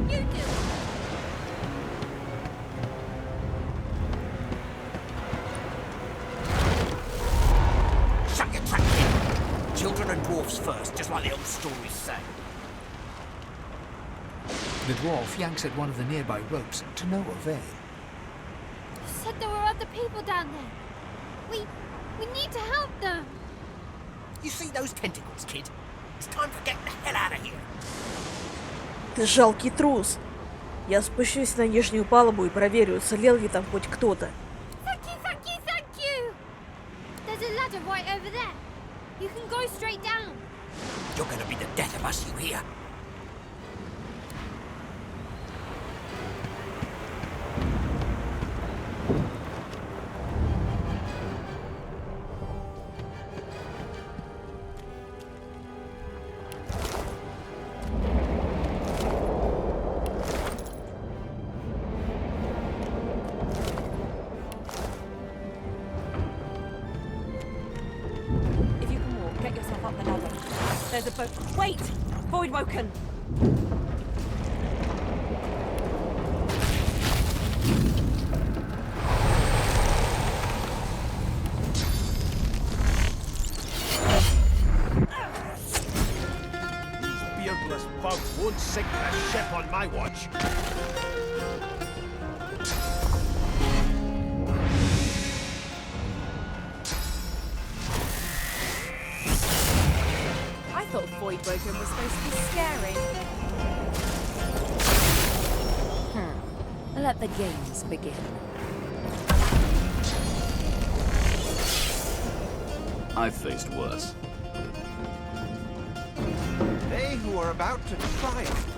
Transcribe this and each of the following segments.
You do. Shut your trap, kid. Children and dwarfs first, just like the old stories say. The dwarf yanks at one of the nearby ropes to no avail. You said there were other people down there. We need to help them. You see those tentacles, kid? It's time for getting the hell out of here. Ты жалкий трус. Я спущусь на нижнюю палубу и проверю, уцелел ли там хоть кто-то. Thank you, thank you, thank you. There's a ladder right over there. You can go straight down. You're gonna be the death of us, you hear? If you can walk, get yourself up the ladder. There's a boat. Wait! Voidwoken! These beardless bugs won't sink the ship on my watch. I thought Voidwoken was supposed to be scary. Let the games begin. I've faced worse. They who are about to triumph.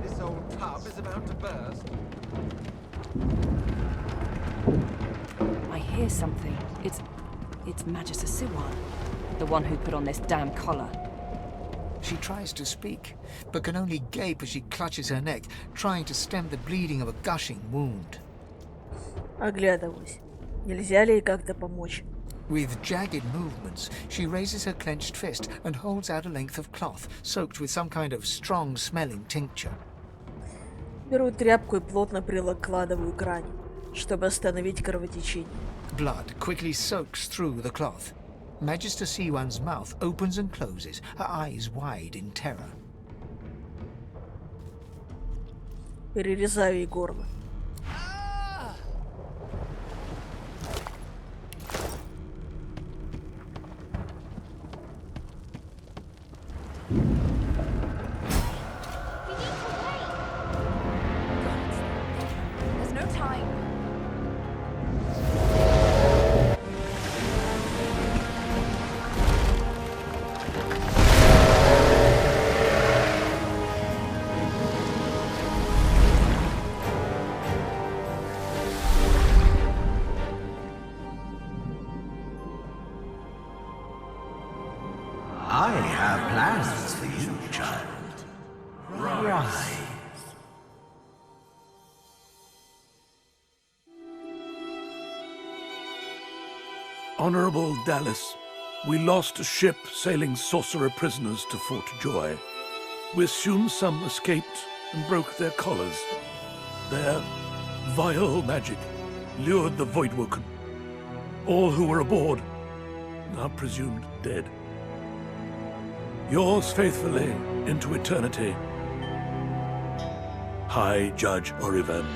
This old tub is about to burst. I hear something. It's Magister Siwan, the one who put on this damn collar. She tries to speak, but can only gape as she clutches her neck, trying to stem the bleeding of a gushing wound. Оглядываюсь. Нельзя ли ей как-то помочь? With jagged movements, she raises her clenched fist and holds out a length of cloth, soaked with some kind of strong-smelling tincture. Беру тряпку и плотно прикладываю к ране, чтобы остановить кровотечение. Blood quickly soaks through the cloth. Magister Siwan's mouth opens and closes, her eyes wide in terror. Перерезаю ей горло. There's no time. I have plans for you, child. Rise. Honorable Dallas, we lost a ship sailing sorcerer prisoners to Fort Joy. We assume some escaped and broke their collars. Their vile magic lured the Voidwoken. All who were aboard are presumed dead. Yours faithfully into eternity, High Judge Orivan.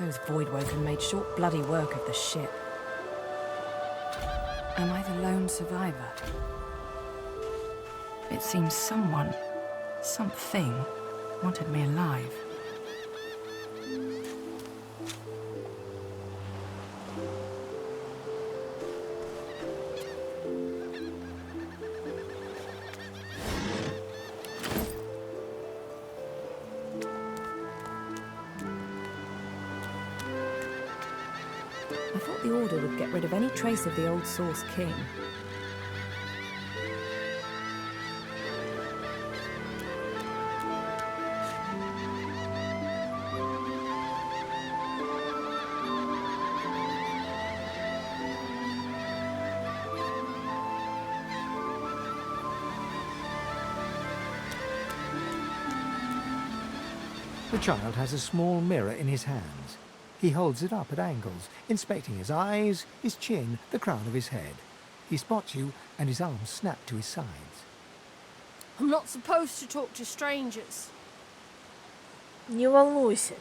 Those Voidwoken made short bloody work of the ship. Am I the lone survivor? It seems someone, something, wanted me alive. I thought the Order would get rid of any trace of the old Source King. The child has a small mirror in his hands. He holds it up at angles, inspecting his eyes, his chin, the crown of his head. He spots you, and his arms snap to his sides. I'm not supposed to talk to strangers. Не волнуйся,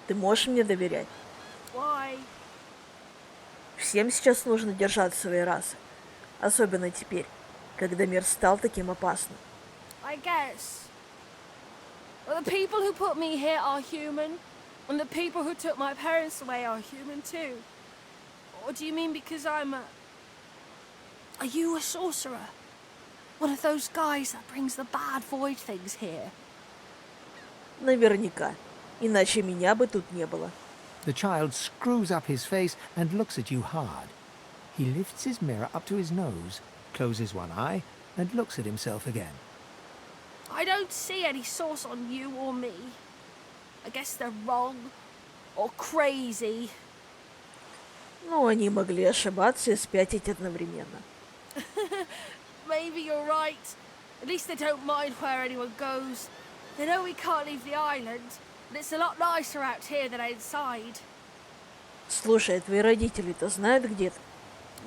ты можешь мне доверять. Why? Всем сейчас нужно держаться своей расы. Особенно теперь, когда мир стал таким опасным. I guess. Well, the people who put me here are human, and the people who took my parents away are human too. Or do you mean because I'm a... Are you a sorcerer? One of those guys that brings the bad void things here? Наверняка. Иначе меня бы тут не было. The child screws up his face and looks at you hard. He lifts his mirror up to his nose, closes one eye, and looks at himself again. I don't see any source on you or me. I guess they're wrong. Or crazy. Но они могли ошибаться и спятить одновременно. Maybe you're right. At least they don't mind where anyone goes. They know we can't leave the island, and it's a lot nicer out here than outside. Слушай, твои родители-то знают, где ты?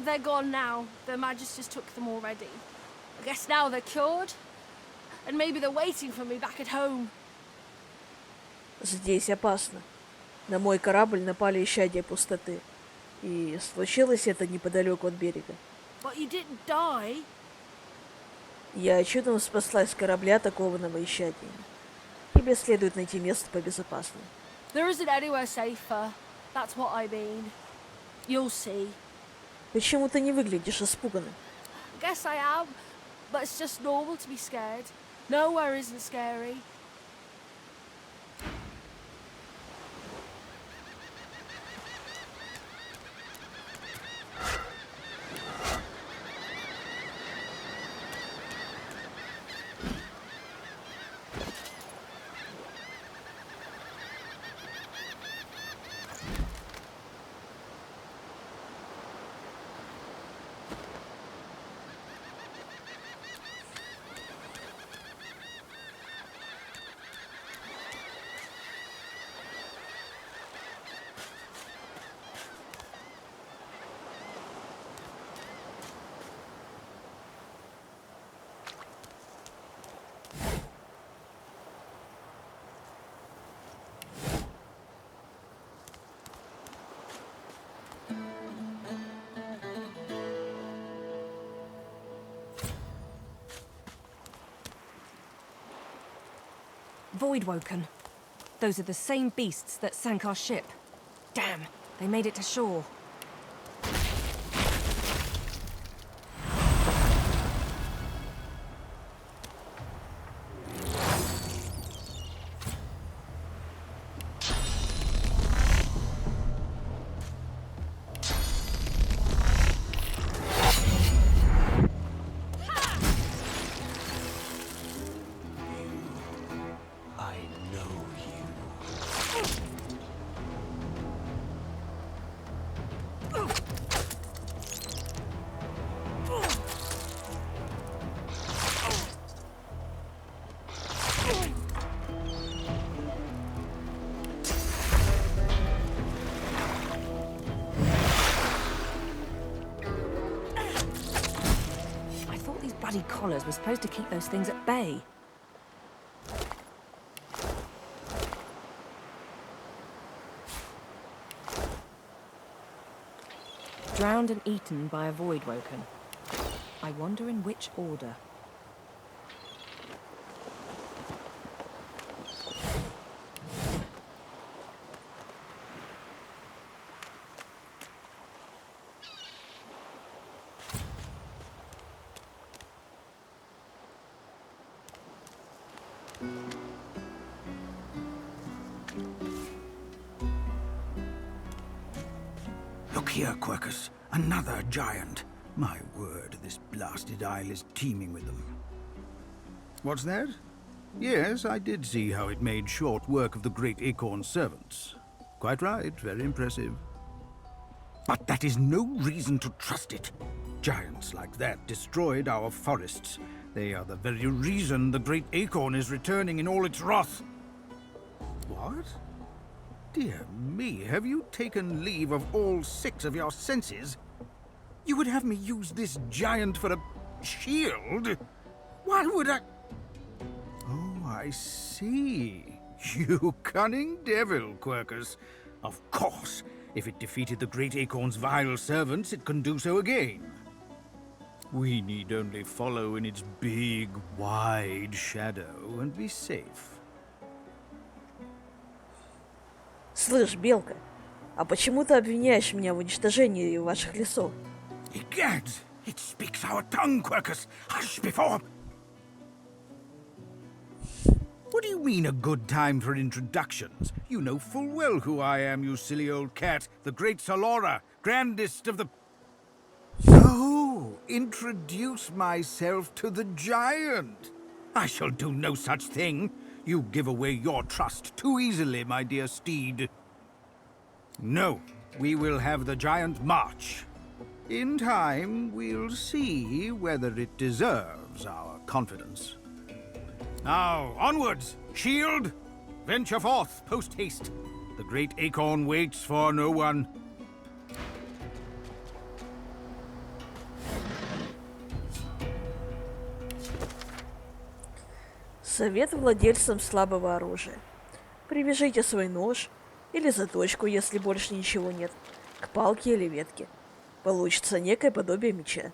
They're gone now. Their Magisters took them already. I guess now they're cured. And maybe they're waiting for me back at home. Здесь опасно. На мой корабль напали исчадия пустоты. И случилось это неподалеку от берега. But you didn't die. Я чудом спаслась с корабля, атакованного исчадиями. Тебе следует найти место побезопаснее. There isn't anywhere safer. That's what I mean. You'll see. Почему ты не выглядишь испуганным? I guess I am, but it's just normal to be scared. Nowhere isn't scary. Voidwoken. Those are the same beasts that sank our ship. Damn, they made it to shore. Bloody collars were supposed to keep those things at bay. Drowned and eaten by a void woken. I wonder in which order. Look here, Quercus. Another giant. My word, this blasted isle is teeming with them. What's that? Yes, I did see how it made short work of the great acorn servants. Quite right, very impressive. But that is no reason to trust it. Giants like that destroyed our forests. They are the very reason the great acorn is returning in all its wrath. What? Dear me, have you taken leave of all 6 of your senses? You would have me use this giant for a shield? Why would I... Oh, I see. You cunning devil, Quercus. Of course, if it defeated the great acorn's vile servants, it can do so again. We need only follow in its big, wide shadow and be safe. Слышь, Белка, а почему ты обвиняешь меня в уничтожении ваших лесов? Egad! It speaks our tongue, Quercus! Hush before... What do you mean, a good time for introductions? You know full well who I am, you silly old cat. The great Salora, grandest of the... Oh, introduce myself to the giant. I shall do no such thing. You give away your trust too easily, my dear steed. No, we will have the giant march. In time, we'll see whether it deserves our confidence. Now, onwards! Shield! Venture forth, post-haste. The great acorn waits for no one. Совет владельцам слабого оружия. Привяжите свой нож или заточку, если больше ничего нет, к палке или ветке. Получится некое подобие меча.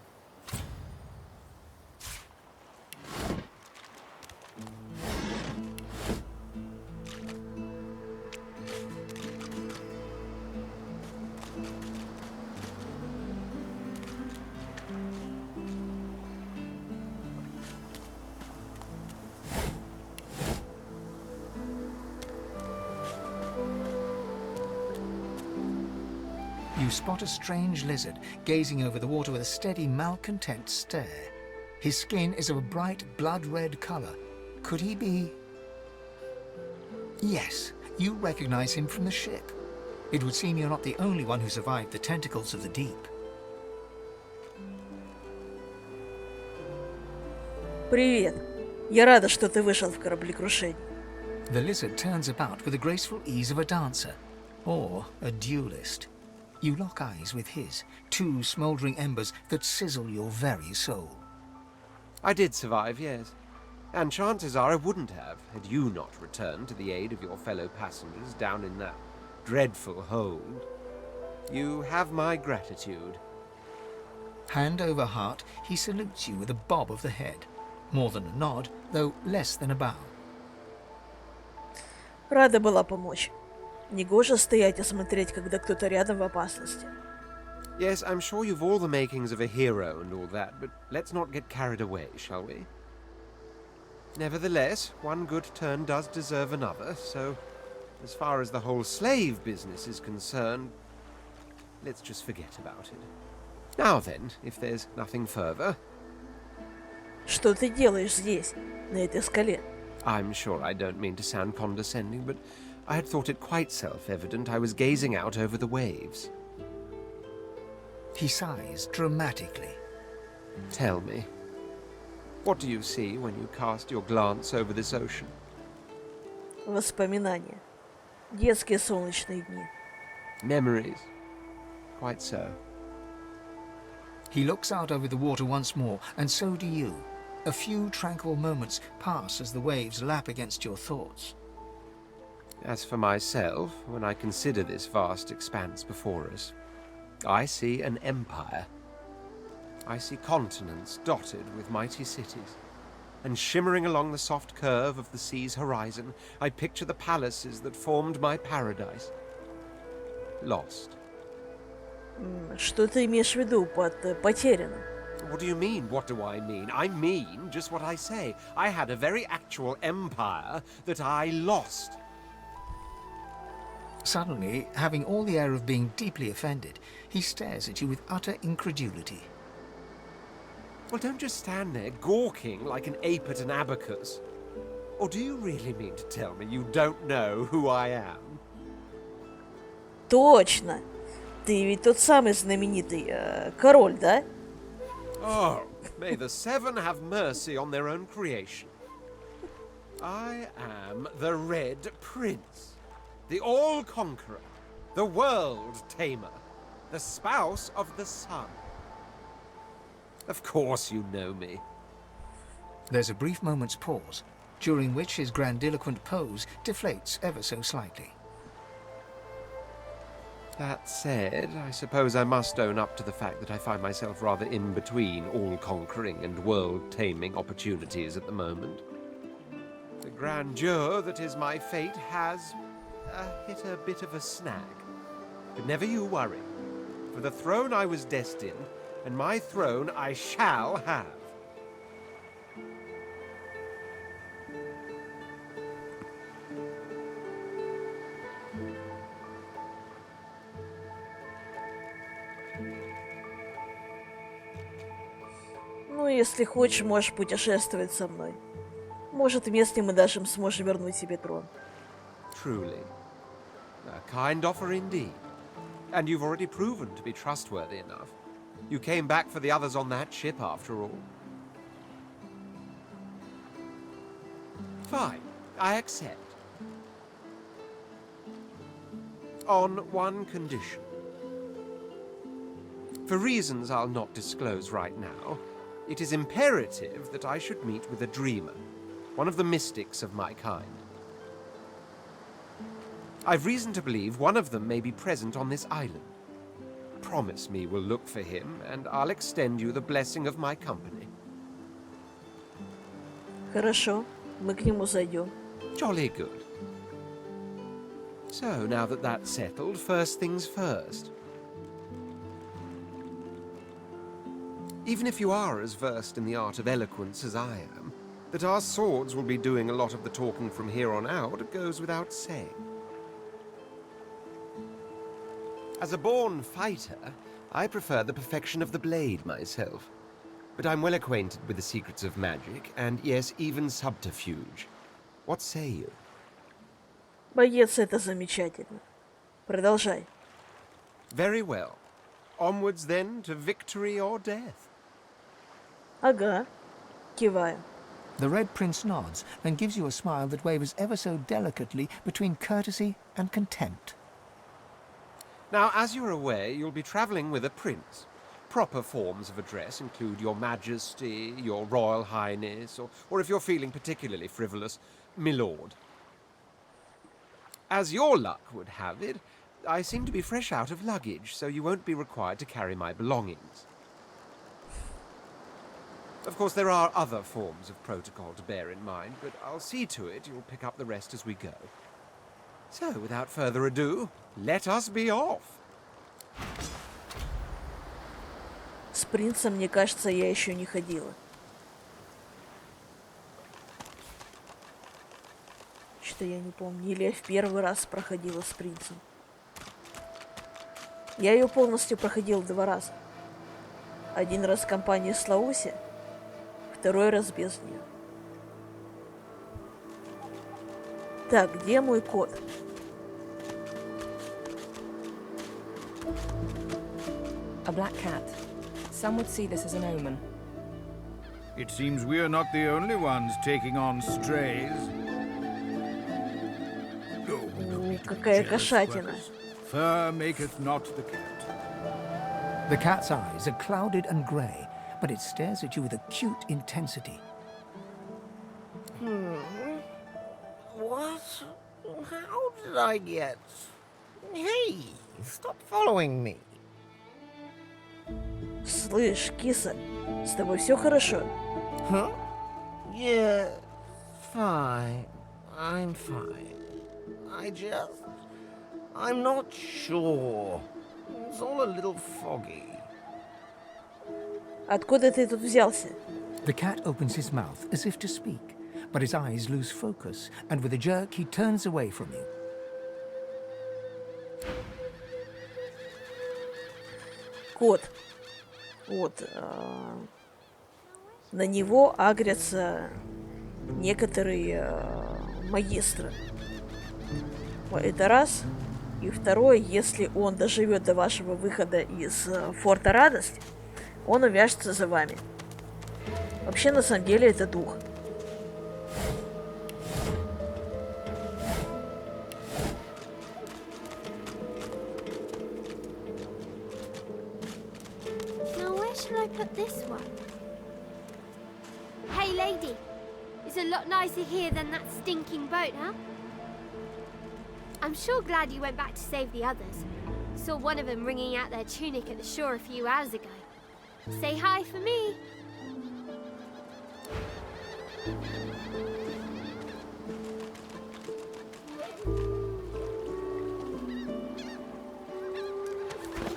You spot a strange lizard gazing over the water with a steady, malcontent stare. His skin is of a bright, blood-red color. Could he be... Yes, you recognize him from the ship. It would seem you're not the only one who survived the tentacles of the deep. Привет. Я рада, что ты вышел в кораблекрушение. The lizard turns about with the graceful ease of a dancer, or a duelist. You lock eyes with his, 2 smouldering embers that sizzle your very soul. I did survive, yes. And chances are I wouldn't have, had you not returned to the aid of your fellow passengers down in that dreadful hold. You have my gratitude. Hand over heart, he salutes you with a bob of the head. More than a nod, though less than a bow. Рада была помочь. Негоже стоять и смотреть, когда кто-то рядом в опасности. Yes, I'm sure you've all the makings of a hero and all that, but let's not get carried away, shall we? Nevertheless, one good turn does deserve another, so as far as the whole slave business is concerned, let's just forget about it. Now then, if there's nothing further... Что ты делаешь здесь, на этой скале? I'm sure I don't mean to sound condescending, but I had thought it quite self-evident I was gazing out over the waves. He sighs dramatically. Tell me, what do you see when you cast your glance over this ocean? Воспоминания. Детские солнечные дни. Memories. Quite so. He looks out over the water once more, and so do you. A few tranquil moments pass as the waves lap against your thoughts. As for myself, when I consider this vast expanse before us, I see an empire. I see continents dotted with mighty cities. And shimmering along the soft curve of the sea's horizon, I picture the palaces that formed my paradise. Lost. Что ты имеешь в виду под потерянным? What do you mean, what do I mean? I mean just what I say. I had a very actual empire that I lost. Suddenly, having all the air of being deeply offended, he stares at you with utter incredulity. Well, don't just stand there gawking like an ape at an abacus. Or do you really mean to tell me you don't know who I am? Точно! Ты ведь тот самый знаменитый король, да? Oh, may the seven have mercy on their own creation. I am the Red Prince, the all-conqueror, the world-tamer, the spouse of the sun. Of course you know me. There's a brief moment's pause, during which his grandiloquent pose deflates ever so slightly. That said, I suppose I must own up to the fact that I find myself rather in between all-conquering and world-taming opportunities at the moment. The grandeur that is my fate has hit a bit of a snag. But never you worry. For the throne I was destined, and my throne I shall have. Ну, если хочешь, можешь путешествовать со мной. Может, вместе мы даже сможем вернуть себе трон. Truly. A kind offer indeed. And you've already proven to be trustworthy enough. You came back for the others on that ship, after all. Fine. I accept. On one condition. For reasons I'll not disclose right now, it is imperative that I should meet with a dreamer, one of the mystics of my kind. I've reason to believe one of them may be present on this island. Promise me we'll look for him, and I'll extend you the blessing of my company. Хорошо, мы к нему зайдем. Jolly good. So, now that that's settled, first things first. Even if you are as versed in the art of eloquence as I am, that our swords will be doing a lot of the talking from here on out goes without saying. As a born fighter, I prefer the perfection of the blade myself. But I'm well acquainted with the secrets of magic, and yes, even subterfuge. What say you? Боец, это замечательно. Продолжай. Very well. Onwards then to victory or death. Ага. Киваю. The Red Prince nods and gives you a smile that wavers ever so delicately between courtesy and contempt. Now, as you're aware, you'll be travelling with a prince. Proper forms of address include Your Majesty, Your Royal Highness, or if you're feeling particularly frivolous, Milord. As your luck would have it, I seem to be fresh out of luggage, so you won't be required to carry my belongings. Of course, there are other forms of protocol to bear in mind, but I'll see to it you'll pick up the rest as we go. So, without further ado, let us be off. С принцем, мне кажется, я еще не ходила. Что-то я не помню. Или я в первый раз проходила с принцем. Я ее полностью проходила 2 раза. Один раз в компании с Лауси, второй раз без нее. Так, где мой кот? A black cat. Some would see this as an omen. It seems we are not the only ones taking on strays. Какая кошатина. Fur maketh not the cat. The cat's eyes are clouded and grey, but it stares at you with acute intensity. What? How did I get... Hey, stop following me. Слышь, киса, с тобой все хорошо? Huh? Yeah, fine. I'm fine. I'm not sure. It's all a little foggy. Откуда ты тут взялся? The cat opens his mouth as if to speak, but his eyes lose focus, and with a jerk he turns away from you. Кот. Вот. На него агрятся некоторые магистры. Это раз. И второе, если он доживет до вашего выхода из форта Радость, он увяжется за вами. Вообще, на самом деле, это дух. Now, where shall I put this one? Hey, lady. It's a lot nicer here than that stinking boat, huh? I'm sure glad you went back to save the others. Saw one of them wringing out their tunic at the shore a few hours ago. Say hi for me. I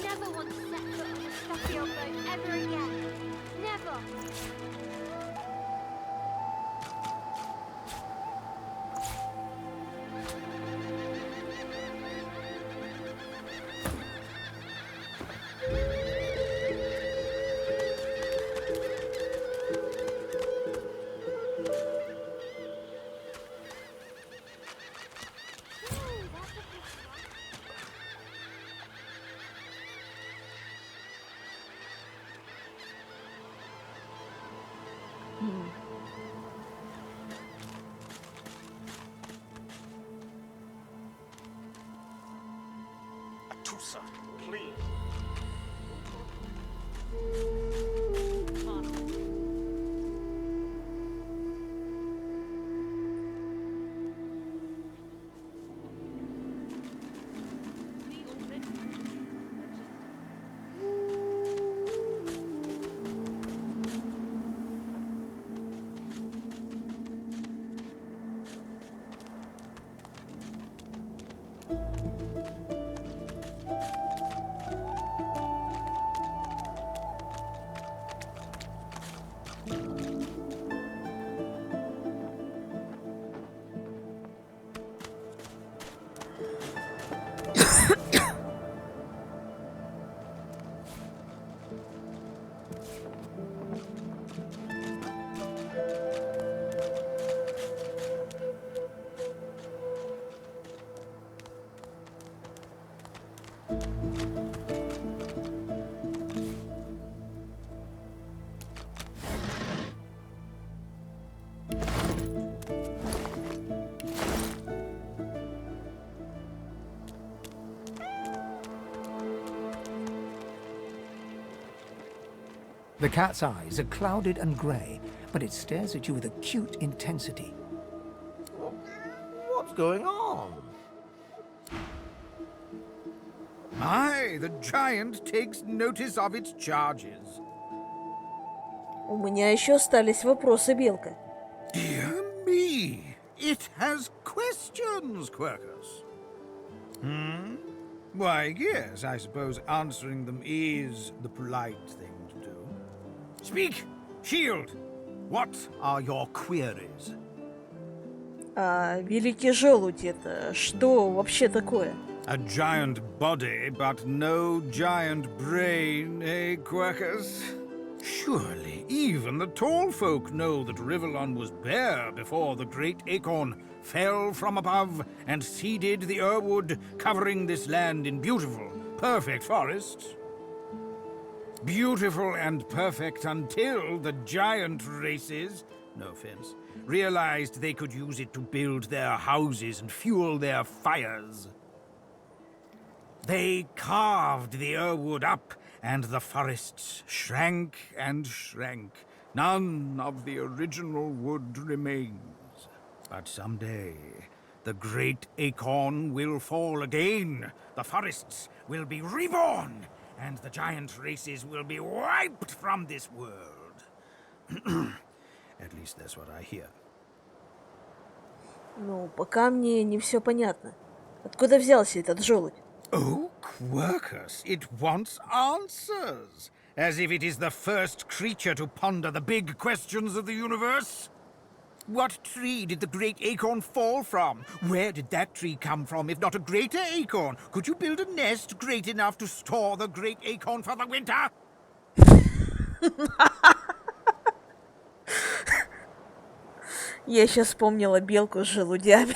never want to set foot on a stuffy old boat ever again. Never. Atusa, please. The cat's eyes are clouded and grey, but it stares at you with acute intensity. What's going on? Aye, the giant takes notice of its charges. У меня еще остались вопросы, Белка. Dear me, it has questions, Quercus. Why, yes, I suppose answering them is the polite thing to do. Speak, Shield. What are your queries? Великий желудь это что вообще такое? A giant body, but no giant brain, eh, Quercus? Surely even the tall folk know that Rivellon was bare before the great acorn fell from above and seeded the Irwood, covering this land in beautiful, perfect forests. Beautiful and perfect until the giant races, no offense, realized they could use it to build their houses and fuel their fires. They carved the Irwood up, and the forests shrank and shrank. None of the original wood remains. But someday, the great acorn will fall again. The forests will be reborn, and the giant races will be wiped from this world. At least that's what I hear. Ну, пока мне не все понятно. Откуда взялся этот желудь? Oh, Quercus, it wants answers. As if it is the first creature to ponder the big questions of the universe. What tree did the great acorn fall from? Where did that tree come from, if not a greater acorn? Could you build a nest great enough to store the great acorn for the winter? Я сейчас вспомнила белку с желудями.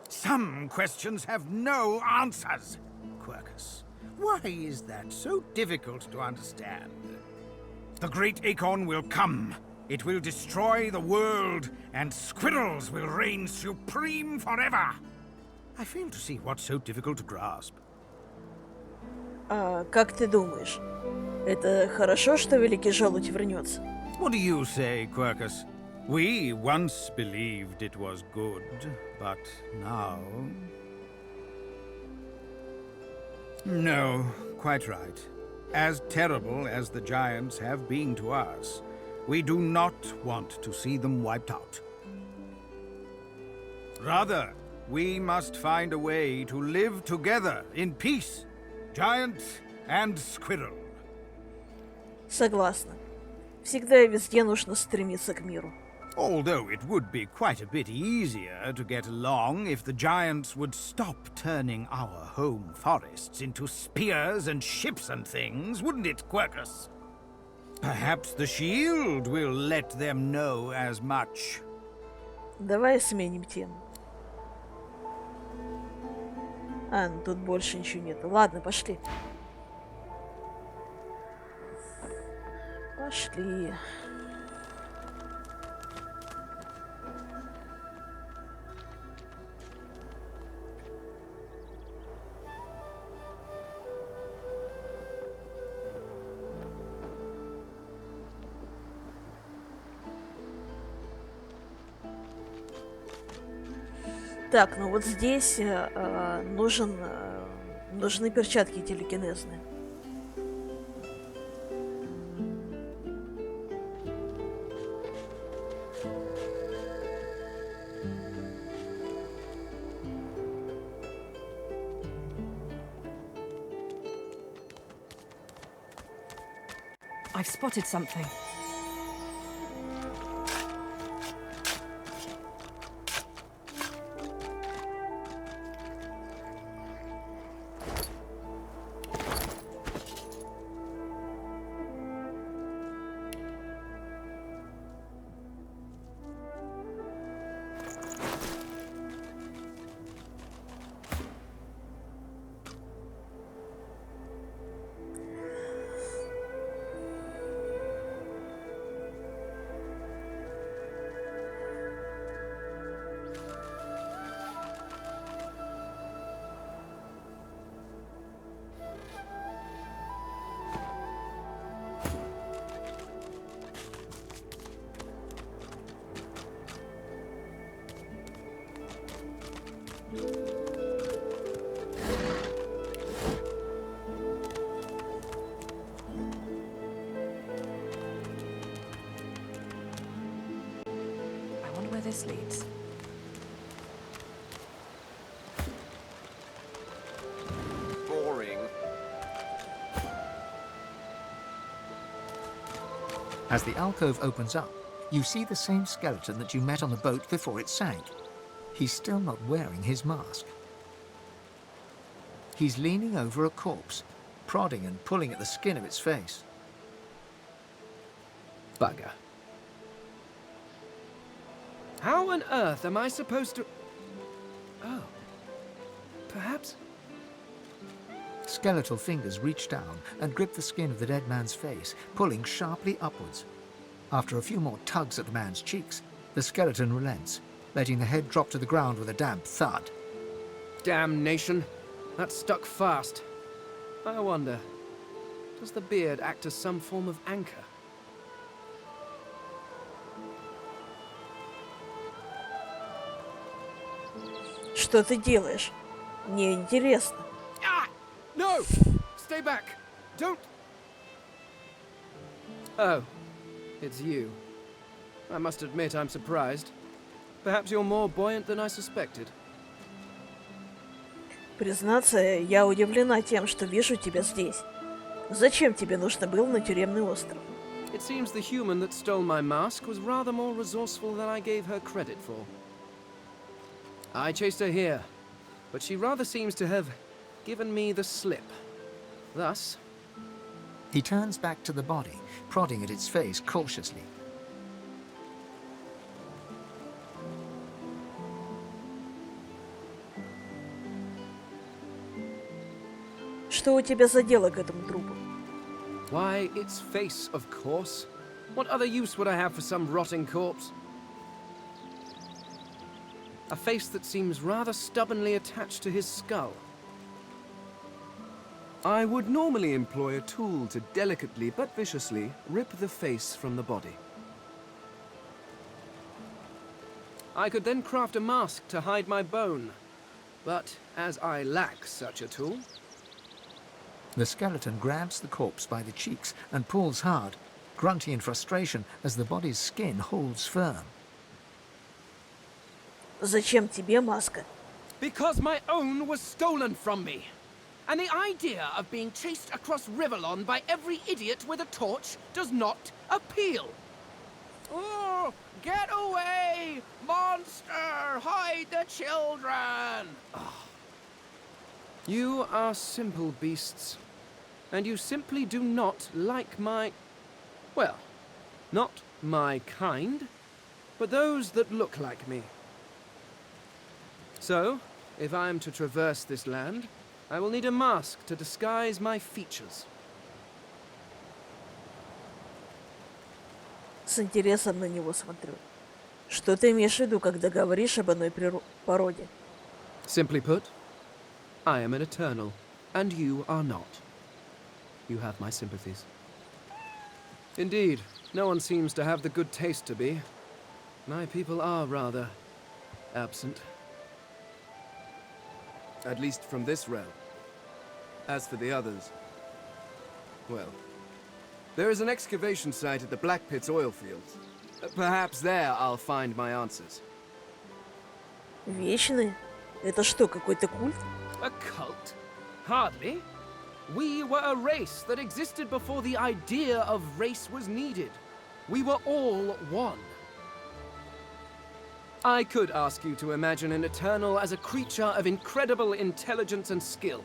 Some questions have no answers. Quercus, why is that so difficult to understand? The great acorn will come. It will destroy the world, and squirrels will reign supreme forever. I fail to see what's so difficult to grasp. Как ты думаешь, это хорошо, что великий желудь вернется? What do you say, Quercus? We once believed it was good, but now... No, quite right. As terrible as the giants have been to us, we do not want to see them wiped out. Rather, we must find a way to live together in peace, giant and squirrel. Согласна. Всегда и везде нужно стремиться к миру. Although it would be quite a bit easier to get along if the giants would stop turning our home forests into spears and ships and things, wouldn't it, Quercus? Perhaps the shield will let them know as much. Давай сменим тему. Ну тут больше ничего нет. Ладно, пошли. Пошли. Так, ну вот здесь нужны перчатки телекинезные. I've spotted something. This leads. Boring. As the alcove opens up, you see the same skeleton that you met on the boat before it sank. He's still not wearing his mask. He's leaning over a corpse, prodding and pulling at the skin of its face. Bugger. How on earth am I supposed to... Oh. Perhaps... Skeletal fingers reach down and grip the skin of the dead man's face, pulling sharply upwards. After a few more tugs at the man's cheeks, the skeleton relents, letting the head drop to the ground with a damp thud. Damnation. That stuck fast. I wonder, does the beard act as some form of anchor? Что ты делаешь? Мне интересно. Ah! No! Stay back! Don't... Oh, it's you. I must admit I'm surprised. Perhaps you're more buoyant than I suspected. Признаться, я удивлена тем, что вижу тебя здесь. Зачем тебе нужно было на тюремный остров? It seems the human that stole my mask was rather more resourceful than I gave her credit for. I chased her here, but she rather seems to have given me the slip. Thus... He turns back to the body, prodding at its face cautiously. Что у тебя за дело к этому трупу? Why, its face, of course. What other use would I have for some rotting corpse? A face that seems rather stubbornly attached to his skull. I would normally employ a tool to delicately but viciously rip the face from the body. I could then craft a mask to hide my bone. But as I lack such a tool... The skeleton grabs the corpse by the cheeks and pulls hard, grunting in frustration as the body's skin holds firm. Зачем тебе маска? Because my own was stolen from me. And the idea of being chased across Rivellon by every idiot with a torch does not appeal. Oh, get away! Monster! Hide the children! Oh. You are simple beasts. And you simply do not like my... Well, not my kind, but those that look like me. So, if I am to traverse this land, I will need a mask to disguise my features. С интересом на него смотрю. Что ты имеешь в виду, когда говоришь об одной породе? Simply put, I am an eternal, and you are not. You have my sympathies. Indeed, no one seems to have the good taste to be. My people are rather absent. At least from this realm. As for the others, well, there is an excavation site at the Black Pit's oil fields. Perhaps there I'll find my answers. Вечные? Это что, какой-то культ? A cult? Hardly. We were a race that existed before the idea of race was needed. We were all one. I could ask you to imagine an Eternal as a creature of incredible intelligence and skill.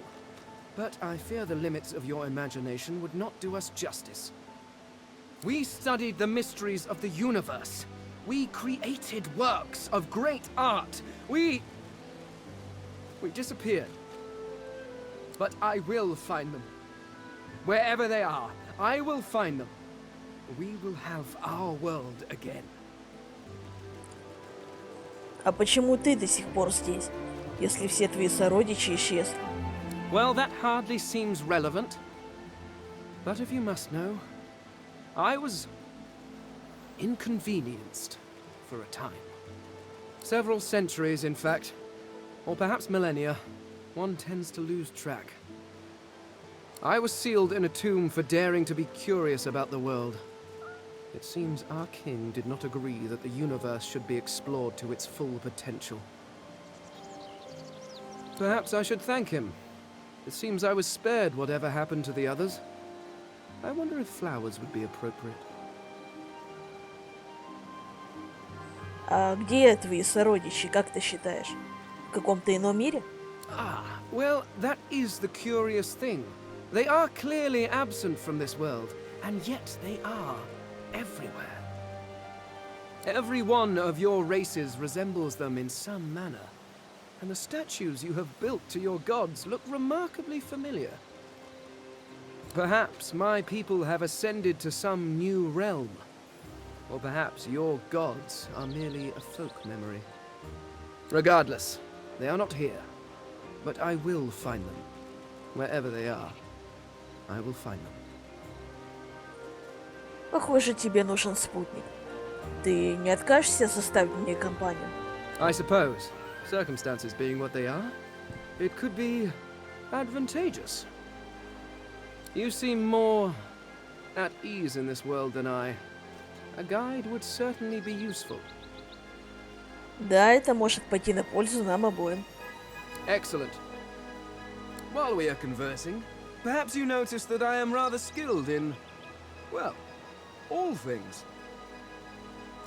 But I fear the limits of your imagination would not do us justice. We studied the mysteries of the universe. We created works of great art. We disappeared. But I will find them. Wherever they are, I will find them. We will have our world again. А почему ты до сих пор здесь, если все твои сородичи исчезли? Well, that hardly seems relevant. But if you must know, I was inconvenienced for a time. Several centuries, in fact. Or perhaps millennia. One tends to lose track. I was sealed in a tomb for daring to be curious about the world. It seems our king did not agree that the universe should be explored to its full potential. Perhaps I should thank him. It seems I was spared whatever happened to the others. I wonder if flowers would be appropriate. А где твои сородичи, как ты считаешь? В каком-то ином мире? Ah, well, that is the curious thing. They are clearly absent from this world, and yet they are everywhere. Every one of your races resembles them in some manner, and the statues you have built to your gods look remarkably familiar. Perhaps my people have ascended to some new realm, or perhaps your gods are merely a folk memory. Regardless, they are not here. But I will find them. Wherever they are, I will find them. Похоже, тебе нужен спутник. Ты не откажешься составить мне компанию? I suppose, Circumstances being what they are, it could be advantageous. You seem more at ease in this world than I. A guide would certainly be useful. Да, это может пойти на пользу нам обоим. Excellent. While we are conversing, perhaps you notice that I am rather skilled in, well, all things.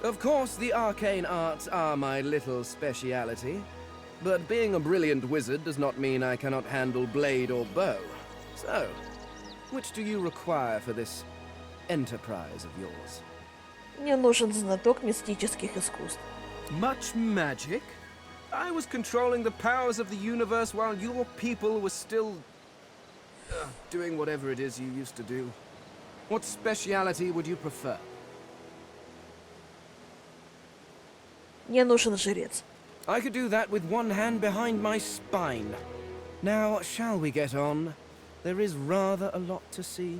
Of course, the arcane arts are my little speciality, but being a brilliant wizard does not mean I cannot handle blade or bow. So, which do you require for this enterprise of yours? Мне нужен знаток мистических искусств. Much magic? I was controlling the powers of the universe while your people were still doing whatever it is you used to do. What speciality would you prefer? Мне нужен жрец. I could do that with one hand behind my spine. Now, shall we get on? There is rather a lot to see.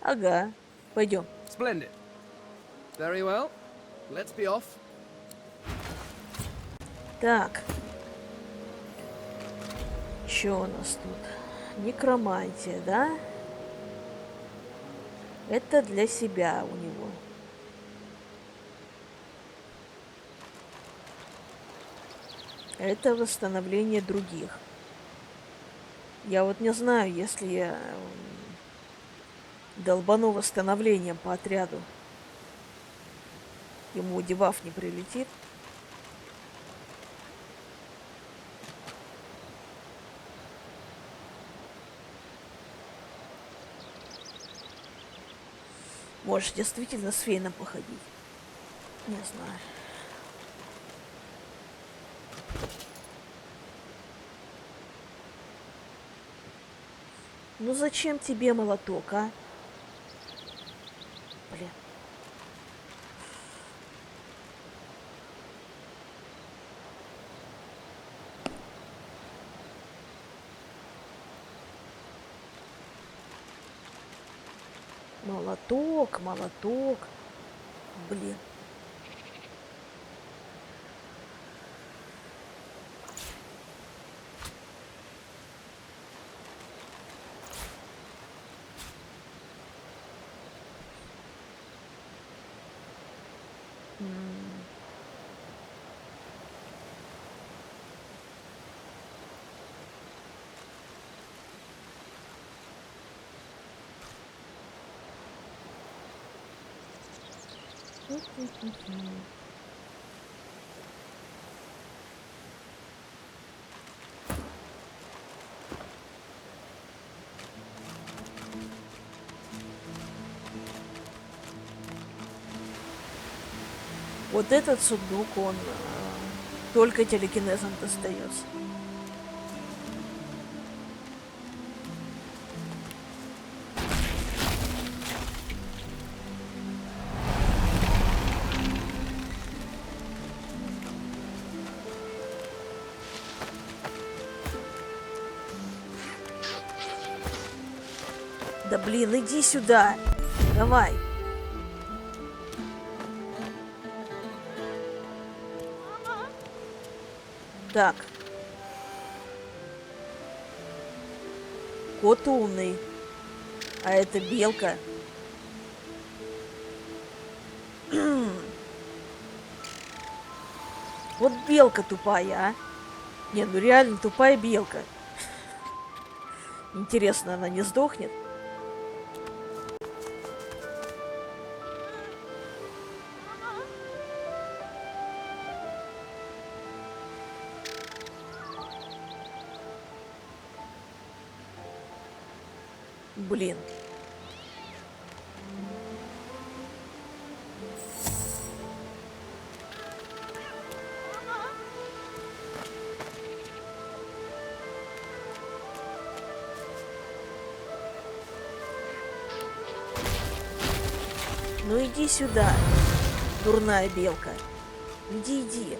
Ага, пойдем. Splendid. Very well. Let's be off. Так. Что у нас тут? Некромантия, да? Это для себя у него. Это восстановление других. Я вот не знаю, если я долбану восстановлением по отряду, ему дебаф не прилетит. Может, действительно с Фейном походить? Не знаю. Ну зачем тебе молоток, а? Блин. Молоток, молоток. Блин. Вот этот сундук, он только телекинезом достается. Да блин, иди сюда. Давай. Так. Кот умный. А это белка. Вот белка тупая, а. Не, ну реально тупая белка. Интересно, она не сдохнет? Блин. Ну иди сюда, дурная белка. Иди.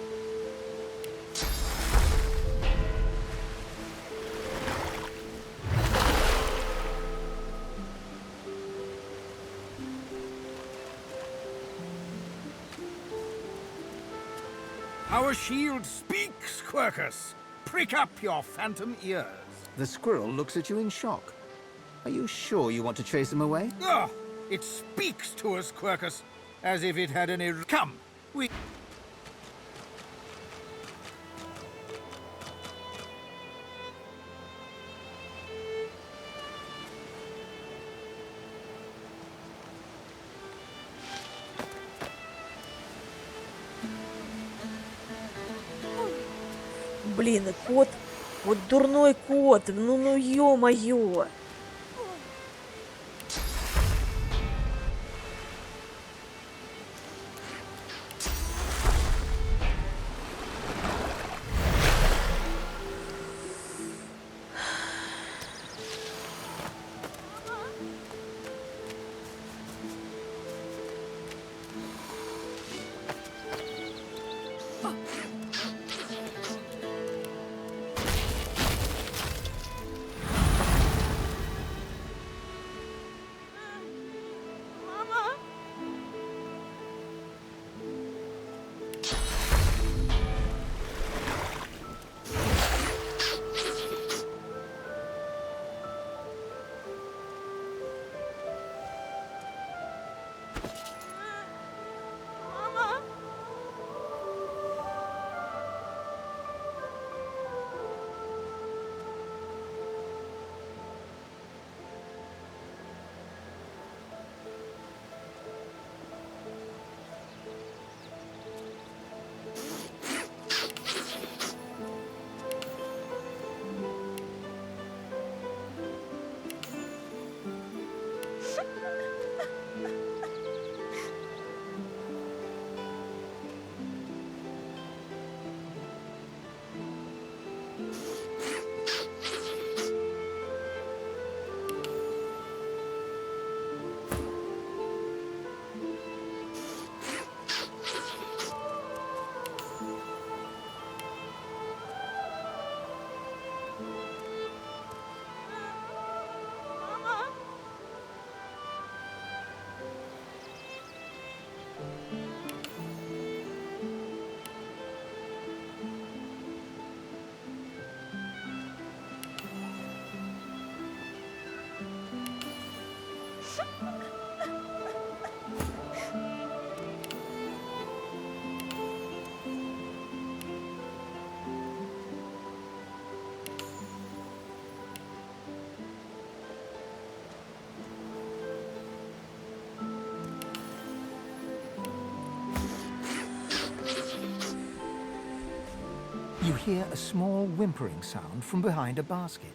Our shield speaks, Quercus! Prick up your phantom ears. The squirrel looks at you in shock. Are you sure you want to chase them away? Ah! It speaks to us, Quercus, as if it had any... Come! We... Блин, и кот. Вот дурной кот. Ну ё-моё. You hear a small whimpering sound from behind a basket.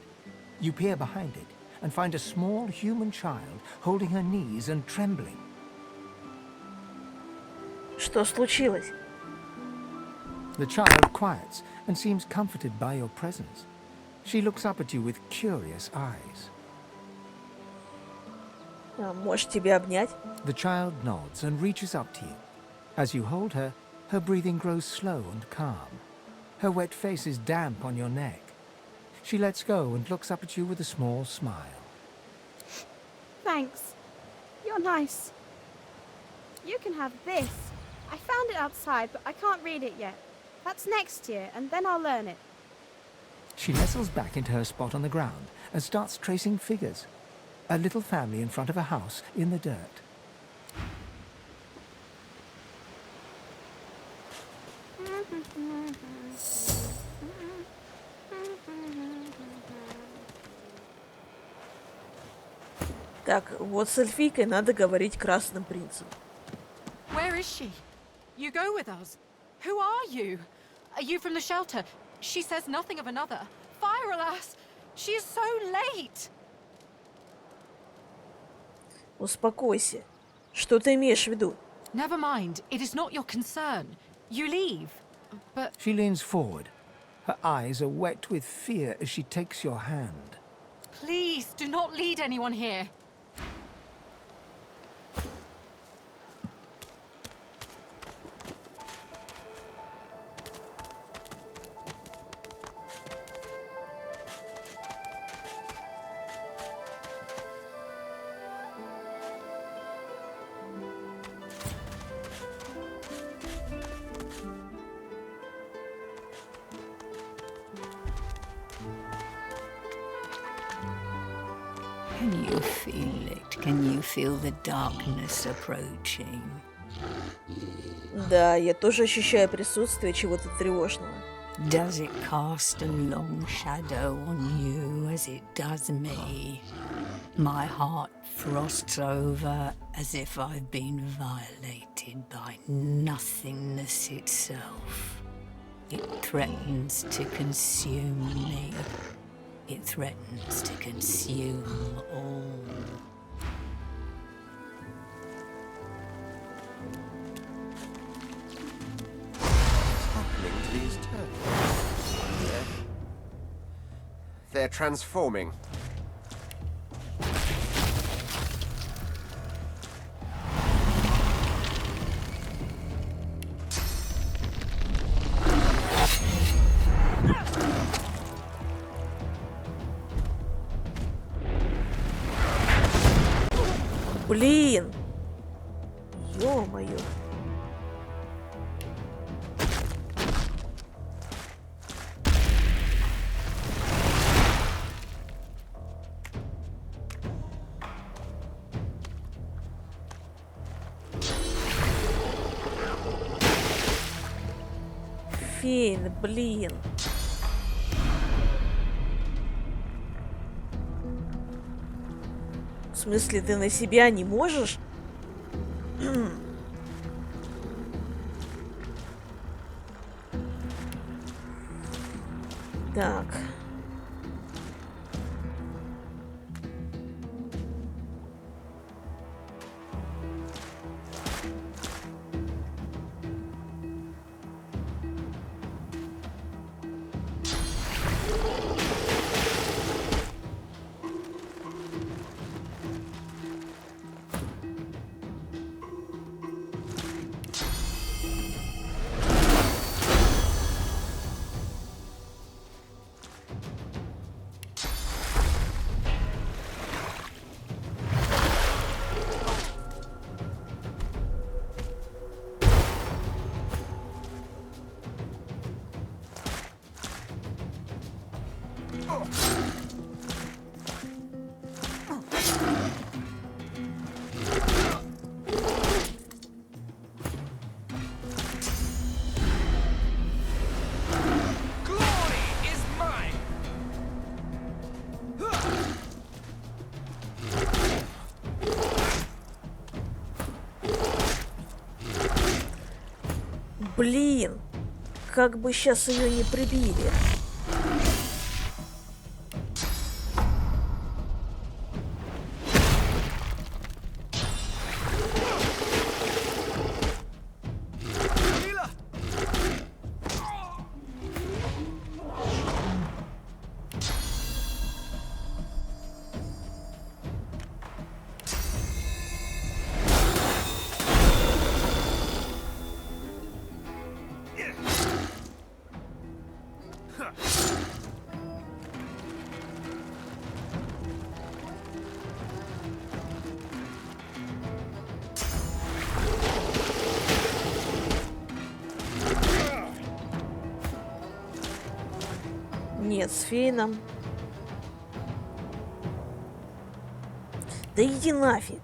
You peer behind it and find a small human child holding her knees and trembling. Что случилось? The child quiets and seems comforted by your presence. She looks up at you with curious eyes. Может, тебе обнять? The child nods and reaches up to you. As you hold her, her breathing grows slow and calm. Her wet face is damp on your neck. She lets go and looks up at you with a small smile. Thanks. You're nice. You can have this. I found it outside, but I can't read it yet. That's next year, and then I'll learn it. She nestles back into her spot on the ground and starts tracing figures. A little family in front of a house in the dirt. Так, вот с эльфийкой надо говорить красным принцем. Where is she? You go with us. Who are you? Are you from the shelter? She says nothing of another. Fire, alas! She is so late! Успокойся. Что ты имеешь в виду? Never mind. It is not your concern. You leave. But... She leans forward. Her eyes are wet with fear as she takes your hand. Please, do not lead anyone here. Can you feel it? Can you feel the darkness approaching? Да, я тоже ощущаю присутствие чего-то тревожного. Does it cast a long shadow on you as it does me? My heart frosts over as if I've been violated by nothingness itself. It threatens to consume me. It threatens to consume all. What's happening to these turtles? They're transforming. Блин! Ё-моё! Фейн, блин! В смысле, ты на себя не можешь? Так. Блин, как бы сейчас ее не прибили. Нет, с Фейном. Да иди нафиг.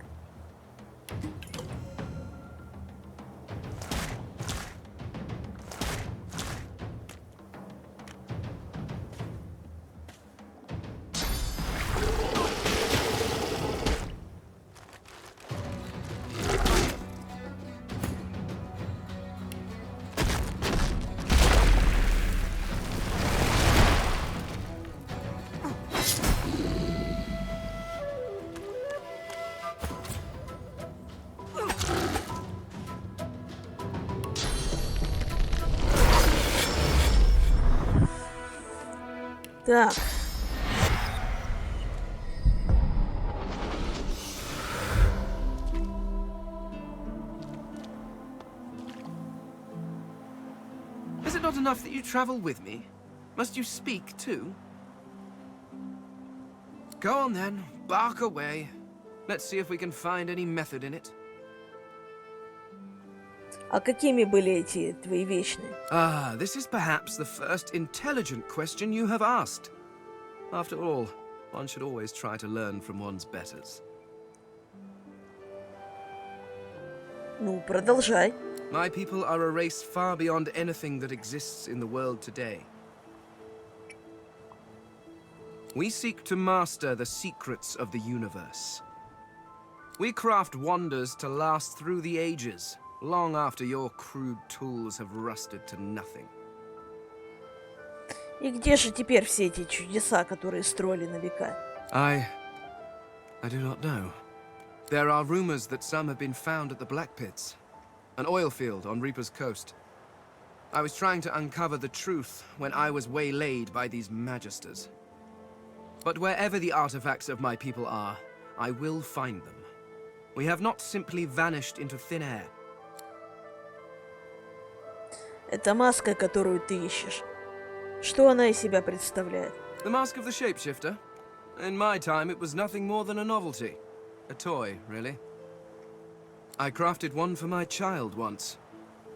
Так. Is it not enough that you travel with me? Must you speak too? Go on then, bark away. Let's see if we can find any method in it. А какими были эти твои вечные? This is perhaps the first intelligent question you have asked. After all, One should always try to learn from one's betters. Ну, продолжай. My people are a race far beyond anything that exists in the world today. We seek to master the secrets of the universe. We craft wonders to last through the ages, long after your crude tools have rusted to nothing. И где же теперь все эти чудеса, которые строили на века? I do not know. There are rumors that some have been found at the Black Pits, an oil field on Reaper's Coast. I was trying to uncover the truth when I was waylaid by these magisters. But wherever the artifacts of my people are, I will find them. We have not simply vanished into thin air. Это маска, которую ты ищешь. Что она из себя представляет? The mask of the shapeshifter? In my time, it was nothing more than a novelty. A toy, really. I crafted one for my child once.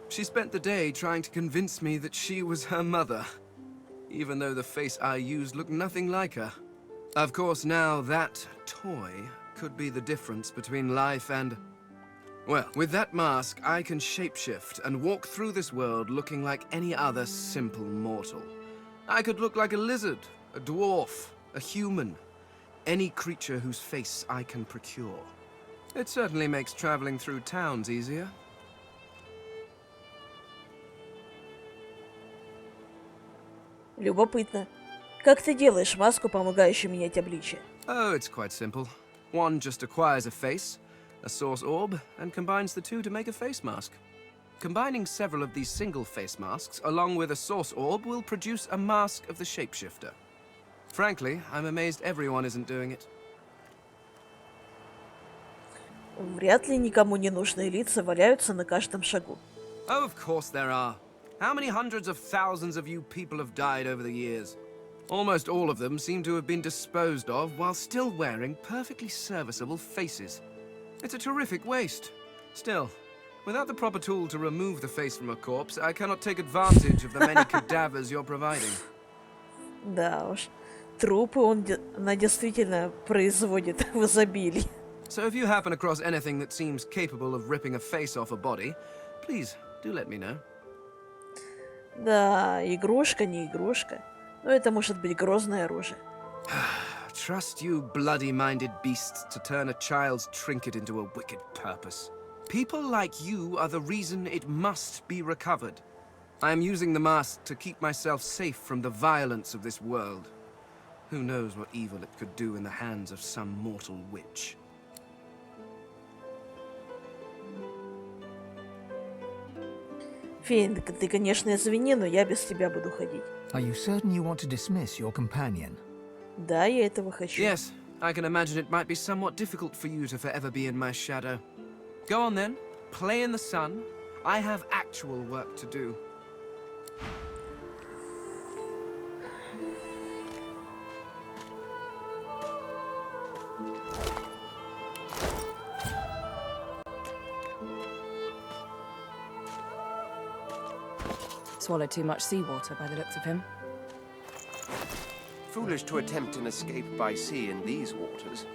She spent the day trying to convince me that she was her mother, even though the face I used looked nothing like her. Of course, now that toy could be the difference between life and... Well, with that mask, I can shapeshift and walk through this world looking like any other simple mortal. I could look like a lizard, a dwarf, a human, any creature whose face I can procure. It certainly makes traveling through towns easier. Любопытно. Как ты делаешь маску, помогающую менять обличие? Oh, it's quite simple. One just acquires a face, a source orb, and combines the two to make a face mask. Combining several of these single face masks along with a source orb will produce a mask of the shapeshifter. Frankly, I'm amazed everyone isn't doing it. Вряд ли никому не нужные лица валяются на каждом шагу. Oh, of course there are. How many hundreds of thousands of you people have died over the years? Almost all of them seem to have been disposed of while still wearing perfectly serviceable faces. It's a terrific waste. Still, without the proper tool to remove the face from a corpse, I cannot take advantage of the many cadavers you're providing. Да уж, трупы она действительно производит в изобилии. So if you happen across anything that seems capable of ripping a face off a body, please do let me know. Да, игрушка не игрушка, но это может быть грозное оружие. Trust you bloody-minded beasts to turn a child's trinket into a wicked purpose. People like you are the reason it must be recovered. I am using the mask to keep myself safe from the violence of this world. Who knows what evil it could do in the hands of some mortal witch. Фейн, ты, конечно, извини, но я без тебя буду ходить. Are you certain you want to dismiss your companion? Да, я этого хочу. Yes, I can imagine it might be somewhat difficult for you to forever be in my shadow. Go on then, play in the sun. I have actual work to do. Swallowed too much seawater by the looks of him. Foolish to attempt an escape by sea in these waters.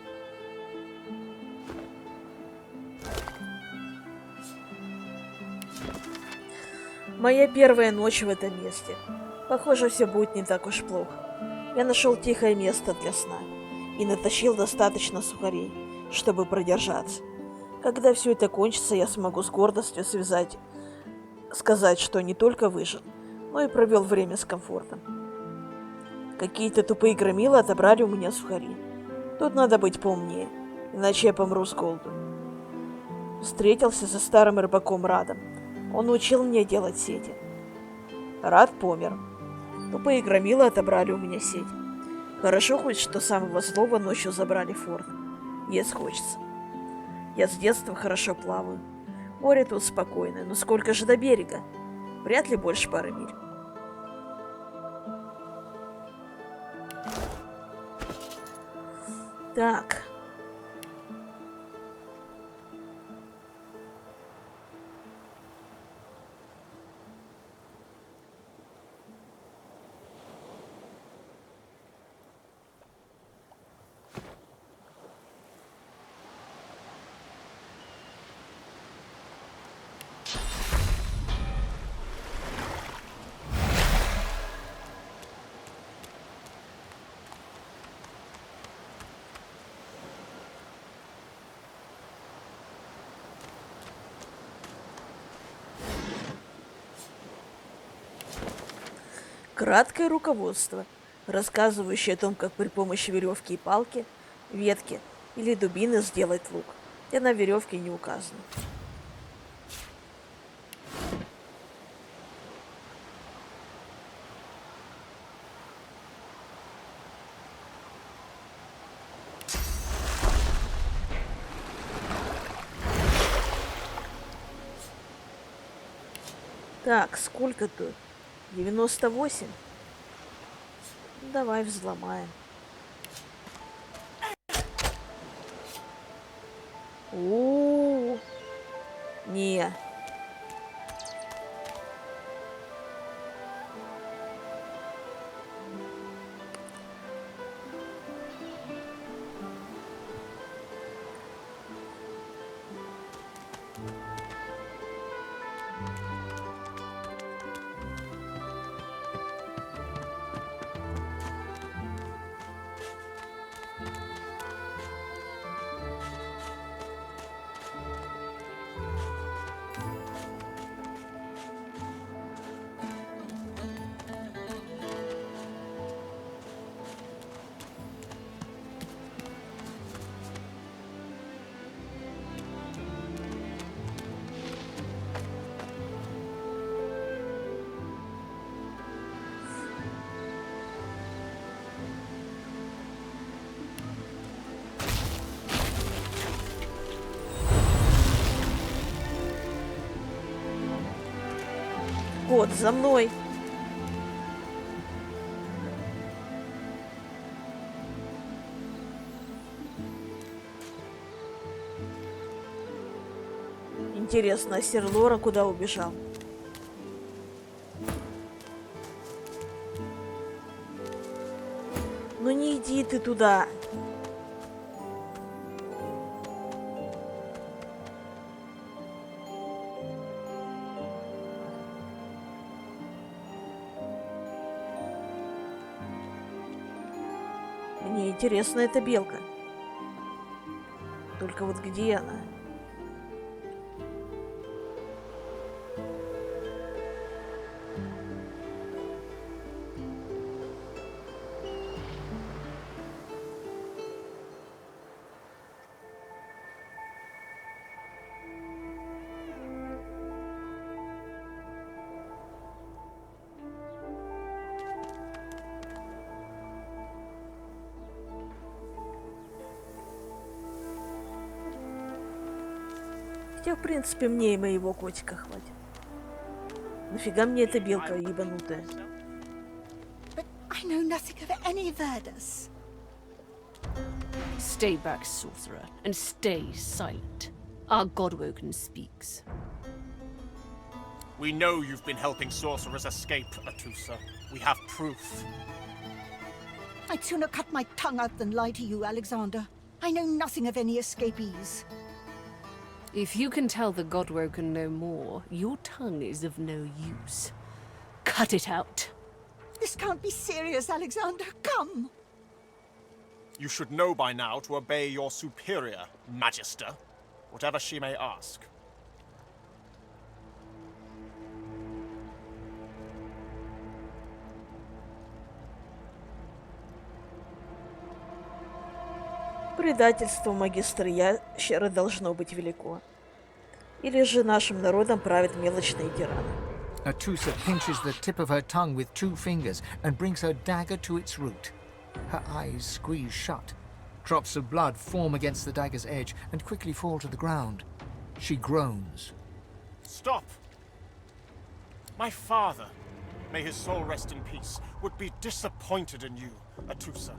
Моя первая ночь в этом месте. Похоже, все будет не так уж плохо. Я нашел тихое место для сна и натащил достаточно сухарей, чтобы продержаться. Когда все это кончится, я смогу с гордостью сказать, что не только выжил, но и провел время с комфортом. Какие-то тупые громилы отобрали у меня сухари. Тут надо быть поумнее, иначе я помру с голоду. Встретился со старым рыбаком Радом. Он учил меня делать сети. Рад помер. Тупые громилы отобрали у меня сеть. Хорошо хоть, что самого злого ночью забрали в форт. Есть хочется. Я с детства хорошо плаваю. Море тут спокойное, но сколько же до берега? Вряд ли больше пары миль. Так. Краткое руководство, рассказывающее о том, как при помощи веревки и палки, ветки или дубины сделать лук. И на веревке не указано. Так, сколько тут? 98. Давай взломаем. О, не. Кот, за мной. Интересно, а сэр Лора куда убежал? Ну не иди ты туда. Мне интересна эта белка. Только вот где она? Хотя, в принципе, мне и моего котика хватит. Нафига мне эта белка ебанутая? I know nothing of any Verdus. Stay back, sorcerer, and stay silent. Our Godwoken speaks. We know you've been helping sorcerers escape, Atusa. We have proof. I'd sooner cut my tongue out than lie to you, Alexander. I know nothing of any escapees. If you can tell the Godwoken no more, your tongue is of no use. Cut it out. This can't be serious, Alexander. Come! You should know by now to obey your superior, Magister, whatever she may ask. Предательство магистра ящера должно быть велико. Или же нашим народом правят мелочные тираны. Atusa pinches the tip of her tongue with 2 fingers and brings her dagger to its root. Her eyes squeeze shut. Drops of blood form against the dagger's edge and quickly fall to the ground. She groans. Stop! My father, may his soul rest in peace, would be disappointed in you, Atusa.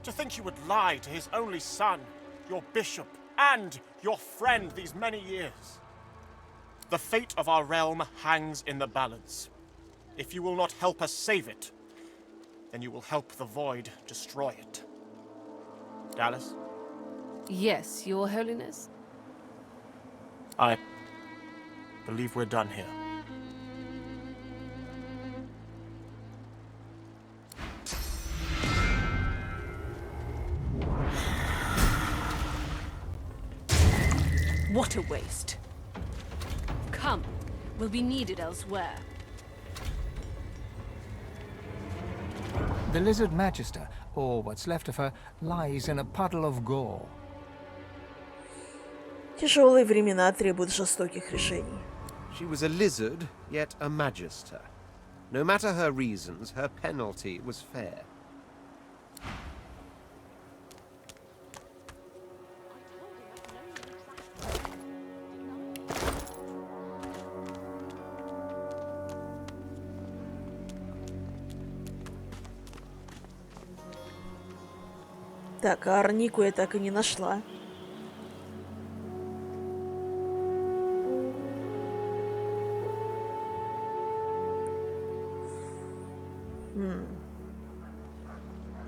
To think you would lie to his only son, your bishop, and your friend these many years. The fate of our realm hangs in the balance. If you will not help us save it, then you will help the Void destroy it. Dallas? Yes, Your Holiness? I believe we're done here. What a waste. Come, we'll be needed elsewhere. The lizard magister, or what's left of her, lies in a puddle of gore. Тяжелые времена требуют жестоких решений. She was a lizard, yet a magister. No matter her reasons, her penalty was fair. Так, а Арнику я так и не нашла.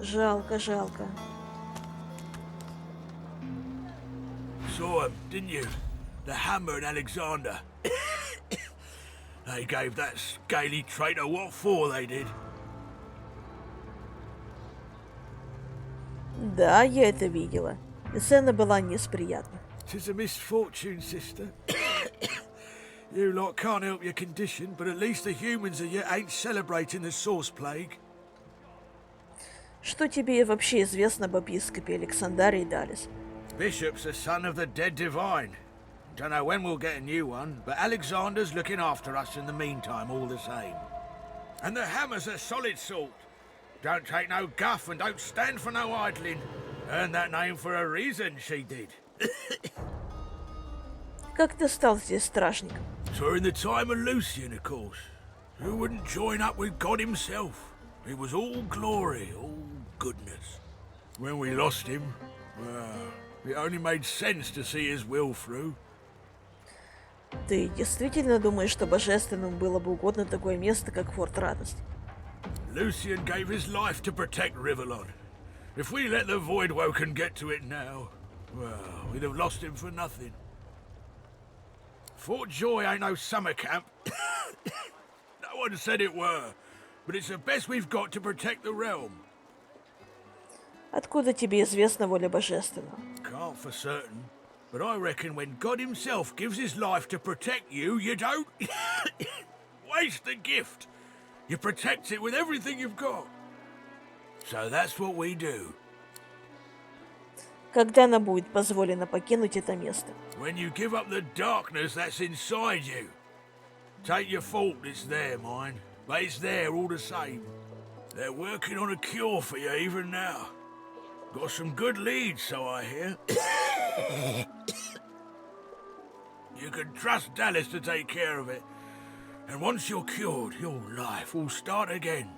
Жалко, жалко. Saw him, didn't you? The Hammer and Alexander. They gave that scaly traitor what for, they did. Да, я это видела. И сцена была не из приятных. Tis a misfortune, sister. You lot can't help your condition, but at least the humans of you ain't celebrating the source plague. Что тебе вообще известно об епископе Александаре Далис? Bishop's a son of the dead divine. Don't know when we'll get a new one, but Alexander's looking after us in the meantime all the same. And the Hammer's a solid sort. Don't take no guff and don't stand for no idling. Earned that name for a reason, she did. Как ты стал здесь стражником? During the time of Lucian, of course. Who wouldn't join up with God himself? It was all glory, all goodness. When we lost him, well, it only made sense to see his will through. Ты действительно думаешь, что божественным было бы угодно такое место, как Форт Радость? Lucian gave his life to protect Rivellon. If we let the Voidwoken get to it now, well, we'd have lost him for nothing. Fort Joy ain't no summer camp. No one said it were, but it's the best we've got to protect the realm. Откуда тебе известна воля божественного? Can't for certain, but I reckon when God himself gives his life to protect you, you don't waste the gift. You protect it with everything you've got. So that's what we do. Когда нам будет позволено покинуть это место? When you give up the darkness that's inside you. Take your fault, it's there, mine. But it's there all the same. They're working on a cure for you even now. Got some good leads, so I hear. You can trust Dallas to take care of it. And once you're cured, your life will start again.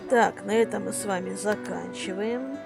Так, на этом мы с вами заканчиваем.